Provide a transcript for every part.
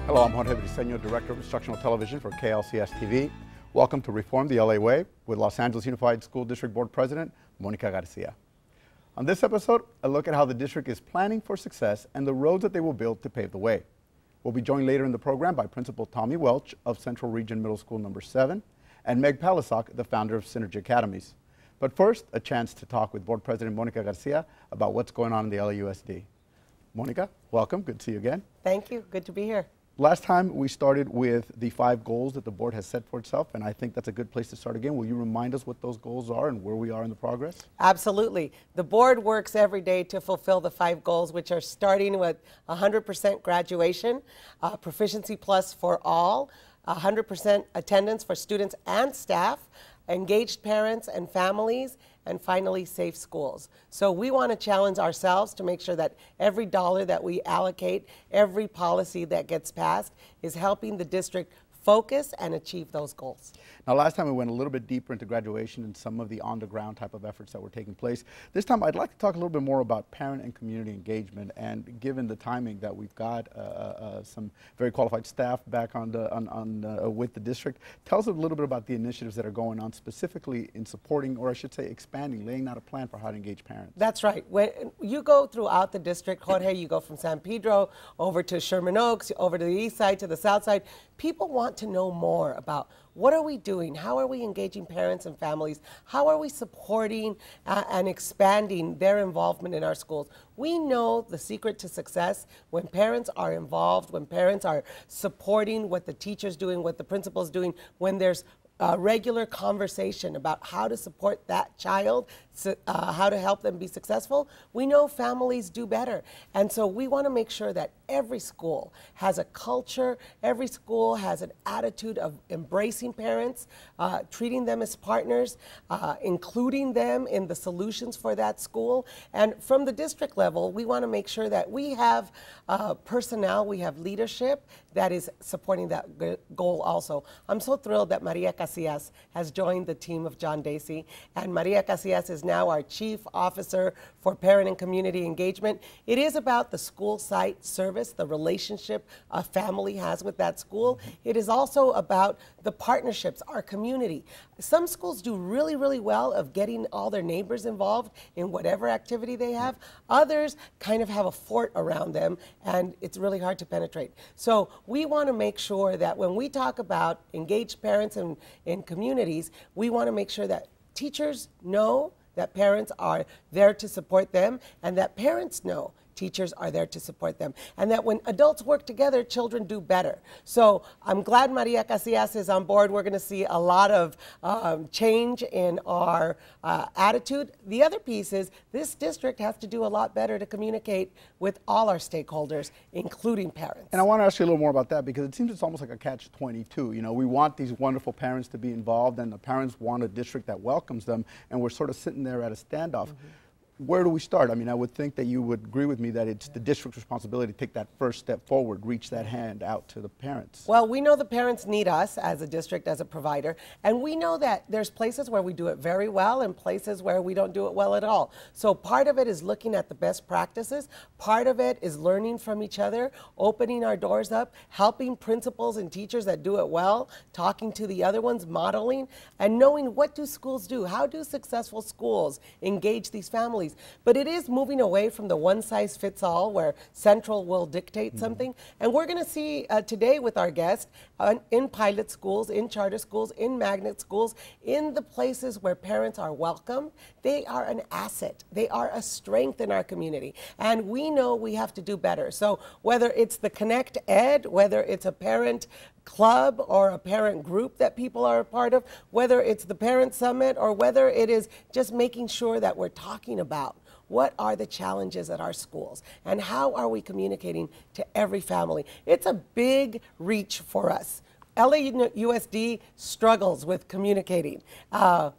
Hello, I'm Jorge Briceño, Director of Instructional Television for KLCS TV. Welcome to Reform the LA Way with Los Angeles Unified School District Board President, Monica Garcia. On this episode, a look at how the district is planning for success and the roads that they will build to pave the way. We'll be joined later in the program by Principal Tommy Welch of Central Region Middle School No. 7 and Meg Palisock, the founder of Synergy Academies. But first, a chance to talk with Board President Monica Garcia about what's going on in the LAUSD. Monica, welcome. Good to see you again. Thank you. Good to be here. Last time we started with the 5 goals that the board has set for itself, and I think that's a good place to start again. Will you remind us what those goals are and where we are in the progress? Absolutely. The board works every day to fulfill the 5 goals, which are starting with 100% graduation, proficiency plus for all, 100% attendance for students and staff, engaged parents and families, and finally, safe schools. So we want to challenge ourselves to make sure that every dollar that we allocate, every policy that gets passed is helping the district focus and achieve those goals. Now, last time we went a little bit deeper into graduation and some of the on-the-ground type of efforts that were taking place. This time, I'd like to talk a little bit more about parent and community engagement. And given the timing that we've got some very qualified staff back on with the district, tell us a little bit about the initiatives that are going on specifically in supporting, or I should say expanding, laying out a plan for how to engage parents. That's right. When you go throughout the district, Jorge, you go from San Pedro over to Sherman Oaks, over to the east side, to the south side, people want to know more about what are we doing, how are we engaging parents and families, how are we supporting and expanding their involvement in our schools. We know the secret to success when parents are involved, when parents are supporting what the teacher's doing, what the principal's doing, when there's regular conversation about how to support that child, how to help them be successful. We know families do better. And so we want to make sure that every school has a culture, every school has an attitude of embracing parents, treating them as partners, including them in the solutions for that school. And from the district level, we want to make sure that we have personnel, we have leadership that is supporting that goal also. I'm so thrilled that Maria Casillas has joined the team of John Dacey, and Maria Casillas is now our Chief Officer for Parent and Community Engagement. It is about the school site service, the relationship a family has with that school. It is also about the partnerships, our community. Some schools do really, really well of getting all their neighbors involved in whatever activity they have. Others kind of have a fort around them, and it's really hard to penetrate. So we want to make sure that when we talk about engaged parents in communities, we want to make sure that teachers know that parents are there to support them, and that parents know teachers are there to support them, and that when adults work together, children do better. So I'm glad Maria Casillas is on board. We're going to see a lot of change in our attitude. The other piece is this district has to do a lot better to communicate with all our stakeholders, including parents. And I want to ask you a little more about that, because it seems it's almost like a catch-22. You know, we want these wonderful parents to be involved, and the parents want a district that welcomes them, and we're sort of sitting there at a standoff. Where do we start? I mean, I would think that you would agree with me that it's the district's responsibility to take that first step forward, reach that hand out to the parents. Well, we know the parents need us as a district, as a provider, and we know that there's places where we do it very well and places where we don't do it well at all. So part of it is looking at the best practices. Part of it is learning from each other, opening our doors up, helping principals and teachers that do it well, talking to the other ones, modeling, and knowing what do schools do? How do successful schools engage these families? But it is moving away from the one-size-fits-all where central will dictate something. And we're going to see today with our guest in pilot schools, in charter schools, in magnet schools, in the places where parents are welcome. They are an asset. They are a strength in our community. And we know we have to do better. So whether it's the Connect Ed, whether it's a parent club or a parent group that people are a part of, whether it's the Parent Summit or whether it is just making sure that we're talking about what are the challenges at our schools and how are we communicating to every family. It's a big reach for us. LAUSD struggles with communicating.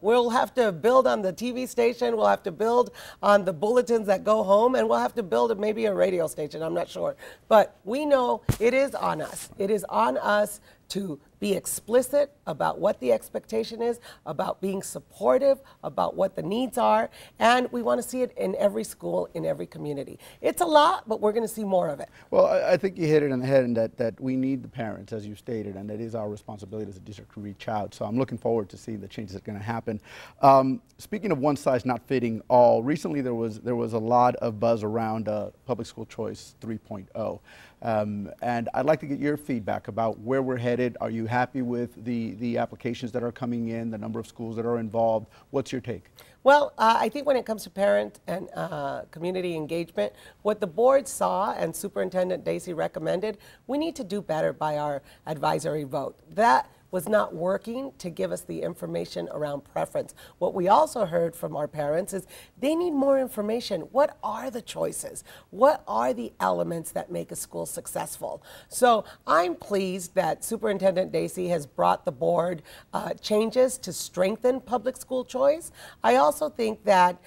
We'll have to build on the TV station, we'll have to build on the bulletins that go home, and we'll have to build maybe a radio station, I'm not sure. But we know it is on us. It is on us to be explicit about what the expectation is, about being supportive, about what the needs are, and we want to see it in every school, in every community. It's a lot, but we're going to see more of it. Well, I think you hit it on the head, and that we need the parents, as you stated, and it is our responsibility as a district to reach out. So I'm looking forward to seeing the changes that are going to happen. Speaking of one size not fitting all, recently there was a lot of buzz around Public School Choice 3.0. And I'd like to get your feedback about where we're headed. Are you happy with the applications that are coming in, the number of schools that are involved? What's your take? Well, I think when it comes to parent and community engagement, what the board saw and Superintendent Dacey recommended, we need to do better by our advisory vote. That was not working to give us the information around preference. What we also heard from our parents is they need more information. What are the choices? What are the elements that make a school successful? So I'm pleased that Superintendent Dacey has brought the board changes to strengthen public school choice. I also think that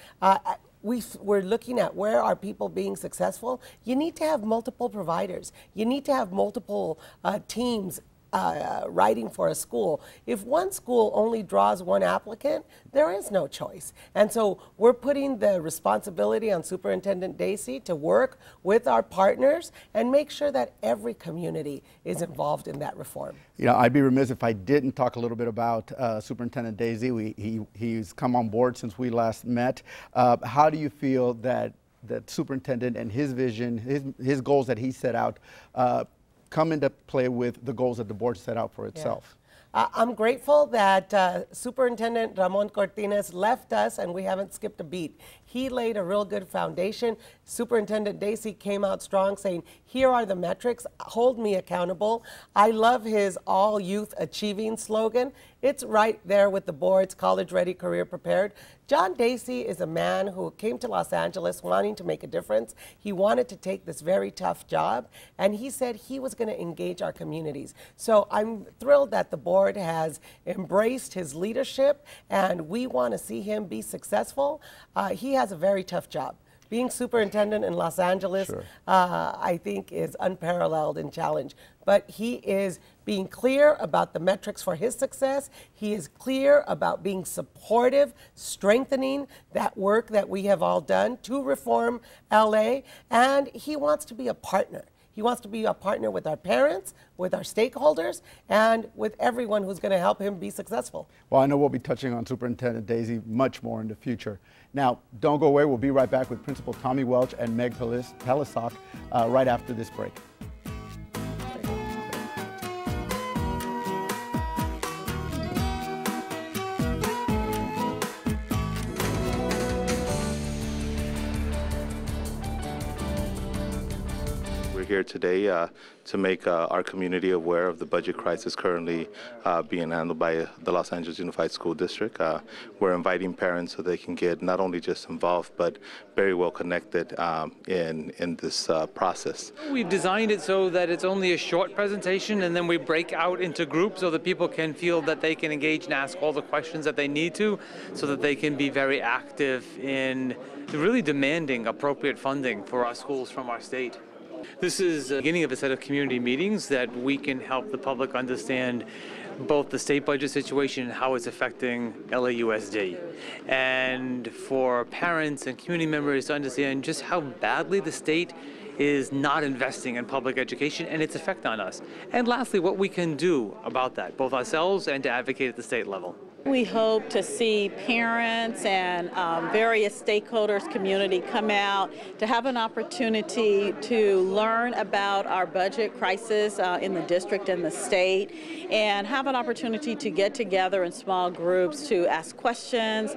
we're looking at where are people being successful. You need to have multiple providers. You need to have multiple teams writing for a school. If one school only draws one applicant, there is no choice. And so we're putting the responsibility on Superintendent Dacey to work with our partners and make sure that every community is involved in that reform. You know, I'd be remiss if I didn't talk a little bit about Superintendent Dacey. He's come on board since we last met. How do you feel that superintendent and his vision, his goals that he set out, come into play with the goals that the board set out for itself? I'm grateful that Superintendent Ramon Cortines left us and we haven't skipped a beat. He laid a real good foundation. Superintendent Dacey came out strong saying, here are the metrics, hold me accountable. I love his all youth achieving slogan. It's right there with the board's college ready, career prepared. John Dacey is a man who came to Los Angeles wanting to make a difference. He wanted to take this very tough job, and he said he was going to engage our communities. So I'm thrilled that the board has embraced his leadership, and we want to see him be successful. He has a very tough job. Being superintendent in Los Angeles, sure. I think is unparalleled in challenge. But he is being clear about the metrics for his success. He is clear about being supportive, strengthening that work that we have all done to reform LA. And he wants to be a partner. He wants to be a partner with our parents, with our stakeholders, and with everyone who's going to help him be successful. Well, I know we'll be touching on Superintendent Dacey much more in the future. Now, don't go away. We'll be right back with Principal Tommy Welch and Meg Pelisock right after this break. Here today to make our community aware of the budget crisis currently being handled by the Los Angeles Unified School District. We're inviting parents so they can get not only just involved but very well connected in this process. We designed it so that it's only a short presentation, and then we break out into groups so that people can feel that they can engage and ask all the questions that they need to, so that they can be very active in really demanding appropriate funding for our schools from our state. This is the beginning of a set of community meetings that we can help the public understand both the state budget situation and how it's affecting LAUSD. And for parents and community members to understand just how badly the state is not investing in public education and its effect on us. And lastly, what we can do about that, both ourselves and to advocate at the state level. We hope to see parents and various stakeholders, community come out to have an opportunity to learn about our budget crisis in the district and the state, and have an opportunity to get together in small groups to ask questions,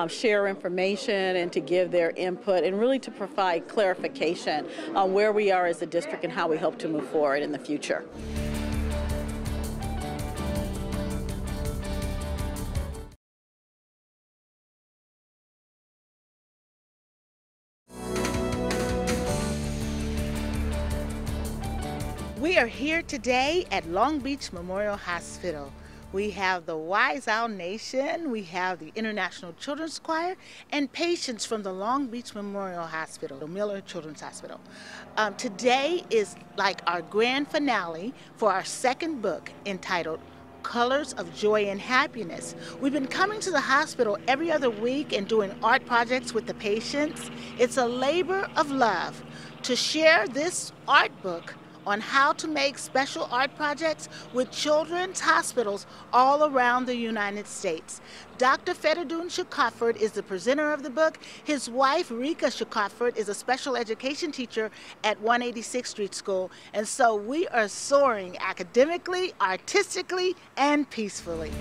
share information, and to give their input, and really to provide clarification on where we are as a district and how we hope to move forward in the future. We are here today at Long Beach Memorial Hospital, We have the Wise Owl Nation, we have the International Children's Choir, and patients from the Long Beach Memorial Hospital, the Miller Children's Hospital. Today is like our grand finale for our second book entitled Colors of Joy and Happiness. We've been coming to the hospital every other week and doing art projects with the patients. It's a labor of love to share this art book on how to make special art projects with children's hospitals all around the United States. Dr. Federdun Shukaford is the presenter of the book. His wife, Rika Shukaford, is a special education teacher at 186th Street School. And so we are soaring academically, artistically, and peacefully.